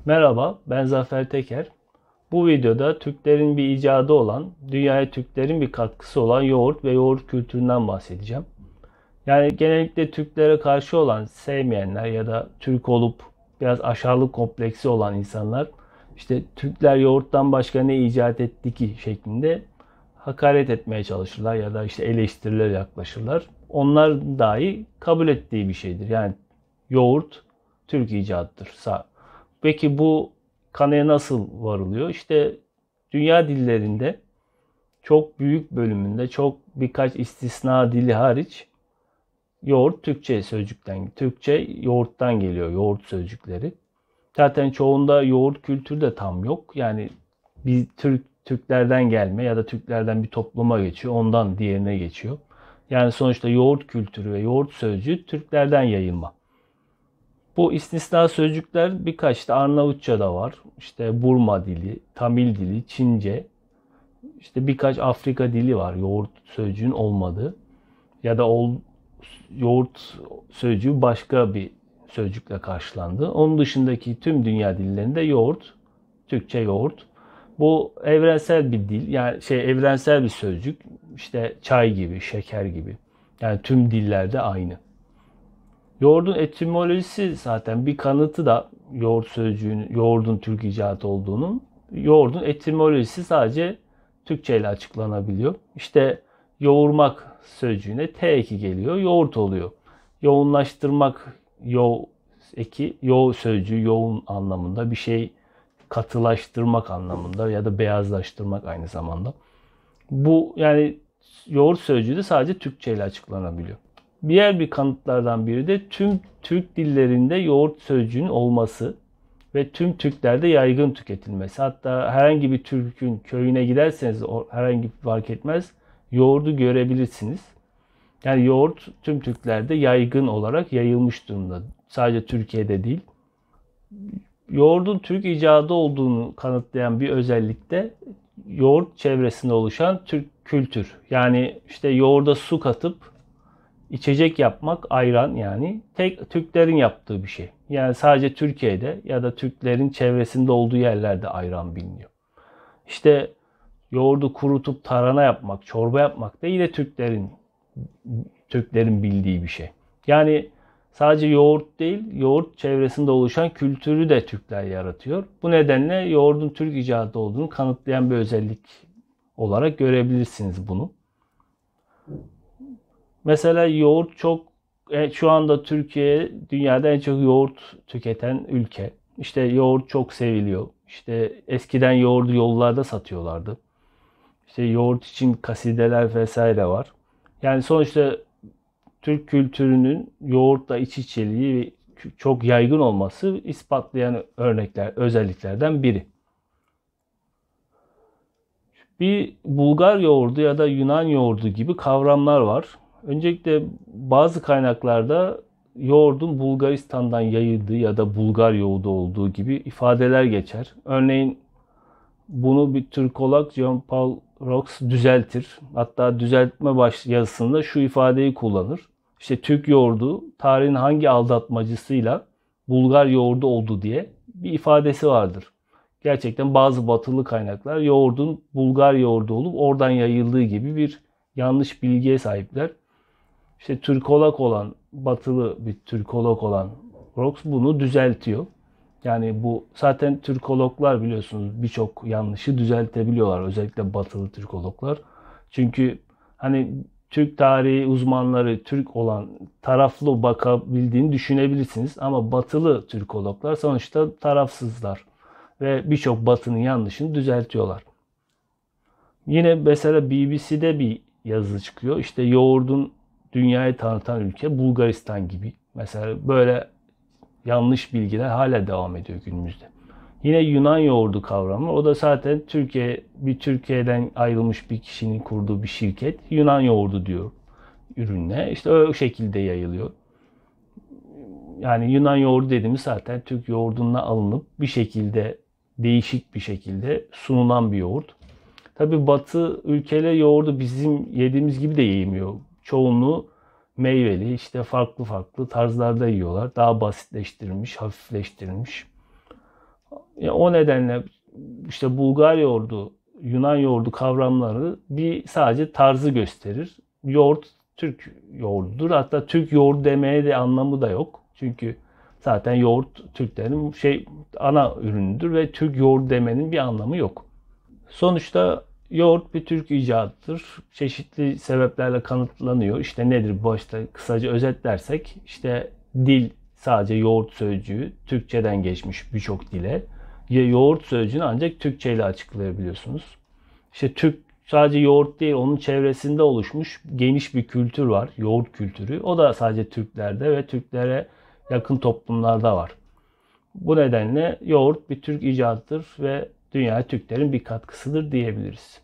Merhaba, ben Zafer Teker. Bu videoda Türklerin bir icadı olan, dünyaya Türklerin bir katkısı olan yoğurt ve yoğurt kültüründen bahsedeceğim. Yani genellikle Türklere karşı olan sevmeyenler ya da Türk olup biraz aşağılık kompleksi olan insanlar, işte Türkler yoğurttan başka ne icat etti ki şeklinde hakaret etmeye çalışırlar ya da işte eleştiriler yaklaşırlar. Onlar dahi kabul ettiği bir şeydir. Yani yoğurt Türk icadıdır. Peki bu kanıya nasıl varılıyor? İşte dünya dillerinde çok büyük bölümünde çok birkaç istisna dili hariç yoğurt Türkçe sözcükten, Türkçe yoğurttan geliyor yoğurt sözcükleri. Zaten çoğunda yoğurt kültürü de tam yok. Yani bir Türklerden gelme ya da Türklerden bir topluma geçiyor. Ondan diğerine geçiyor. Yani sonuçta yoğurt kültürü ve yoğurt sözcüğü Türklerden yayılma. Bu istisna sözcükler birkaç da Arnavutça'da var. İşte Burma dili, Tamil dili, Çince, işte birkaç Afrika dili var yoğurt sözcüğün olmadığı. Ya da yoğurt sözcüğü başka bir sözcükle karşılandı. Onun dışındaki tüm dünya dillerinde yoğurt, Türkçe yoğurt. Bu evrensel bir dil, yani evrensel bir sözcük. İşte çay gibi, şeker gibi. Yani tüm dillerde aynı. Yoğurdun etimolojisi zaten bir kanıtı da yoğurt sözcüğünün, yoğurdun Türk icat olduğunun. Yoğurdun etimolojisi sadece Türkçe ile açıklanabiliyor. İşte yoğurmak sözcüğüne T eki geliyor, yoğurt oluyor. Yoğunlaştırmak, sözcüğü yoğun anlamında bir şey katılaştırmak anlamında ya da beyazlaştırmak aynı zamanda. Bu yani yoğurt sözcüğü de sadece Türkçe ile açıklanabiliyor. Diğer bir kanıtlardan biri de tüm Türk dillerinde yoğurt sözcüğünün olması ve tüm Türklerde yaygın tüketilmesi. Hatta herhangi bir Türk'ün köyüne giderseniz herhangi bir fark etmez yoğurdu görebilirsiniz. Yani yoğurt tüm Türklerde yaygın olarak yayılmış durumda. Sadece Türkiye'de değil. Yoğurdun Türk icadı olduğunu kanıtlayan bir özellik de yoğurt çevresinde oluşan Türk kültür. Yani işte yoğurda su katıp içecek yapmak, ayran, yani tek Türklerin yaptığı bir şey. Yani sadece Türkiye'de ya da Türklerin çevresinde olduğu yerlerde ayran biliniyor. İşte yoğurdu kurutup tarhana yapmak, çorba yapmak da yine Türklerin bildiği bir şey. Yani sadece yoğurt değil, yoğurt çevresinde oluşan kültürü de Türkler yaratıyor. Bu nedenle yoğurdun Türk icadı olduğunu kanıtlayan bir özellik olarak görebilirsiniz bunu. Mesela yoğurt şu anda Türkiye dünyada en çok yoğurt tüketen ülke. İşte yoğurt çok seviliyor. İşte eskiden yoğurdu yollarda satıyorlardı. İşte yoğurt için kasideler vesaire var. Yani sonuçta Türk kültürünün yoğurtla iç içeliği ve çok yaygın olması ispatlayan özelliklerden biri. Bir Bulgar yoğurdu ya da Yunan yoğurdu gibi kavramlar var. Öncelikle bazı kaynaklarda yoğurdun Bulgaristan'dan yayıldığı ya da Bulgar yoğurdu olduğu gibi ifadeler geçer. Örneğin bunu bir Türkolog John Paul Rox düzeltir. Hatta düzeltme yazısında şu ifadeyi kullanır. İşte Türk yoğurdu tarihin hangi aldatmacısıyla Bulgar yoğurdu oldu diye bir ifadesi vardır. Gerçekten bazı batılı kaynaklar yoğurdun Bulgar yoğurdu olup oradan yayıldığı gibi bir yanlış bilgiye sahipler. İşte batılı bir Türkolog olan Rox bunu düzeltiyor. Yani bu zaten Türkologlar biliyorsunuz birçok yanlışı düzeltebiliyorlar. Özellikle batılı Türkologlar. Çünkü hani Türk tarihi uzmanları Türk olan taraflı bakabildiğini düşünebilirsiniz. Ama batılı Türkologlar sonuçta tarafsızlar. Ve birçok batının yanlışını düzeltiyorlar. Yine mesela BBC'de bir yazı çıkıyor. İşte yoğurdun dünyayı tanıtan ülke Bulgaristan gibi. Mesela böyle yanlış bilgiler hala devam ediyor günümüzde. Yine Yunan yoğurdu kavramı. O da zaten Türkiye'den ayrılmış bir kişinin kurduğu bir şirket. Yunan yoğurdu diyor ürünle. İşte o şekilde yayılıyor. Yani Yunan yoğurdu dediğimiz zaten Türk yoğurdundan alınıp bir şekilde değişik bir şekilde sunulan bir yoğurt. Tabi Batı ülkeleri yoğurdu bizim yediğimiz gibi de yemiyor. Çoğunluğu meyveli, işte farklı farklı tarzlarda yiyorlar. Daha basitleştirilmiş, hafifleştirilmiş. O nedenle işte Bulgar yoğurdu, Yunan yoğurdu kavramları bir sadece tarzı gösterir. Yoğurt Türk yoğurdudur. Hatta Türk yoğurdu demeye de anlamı da yok. Çünkü zaten yoğurt Türklerin ana ürünüdür ve Türk yoğurdu demenin bir anlamı yok. Sonuçta yoğurt bir Türk icadıdır. Çeşitli sebeplerle kanıtlanıyor. İşte nedir başta kısaca özetlersek işte dil sadece yoğurt sözcüğü Türkçeden geçmiş birçok dile. Yoğurt sözcüğünü ancak Türkçe ile açıklayabiliyorsunuz. İşte Türk sadece yoğurt değil, onun çevresinde oluşmuş geniş bir kültür var. Yoğurt kültürü. O da sadece Türklerde ve Türklere yakın toplumlarda var. Bu nedenle yoğurt bir Türk icadıdır ve dünyaya Türklerin bir katkısıdır diyebiliriz.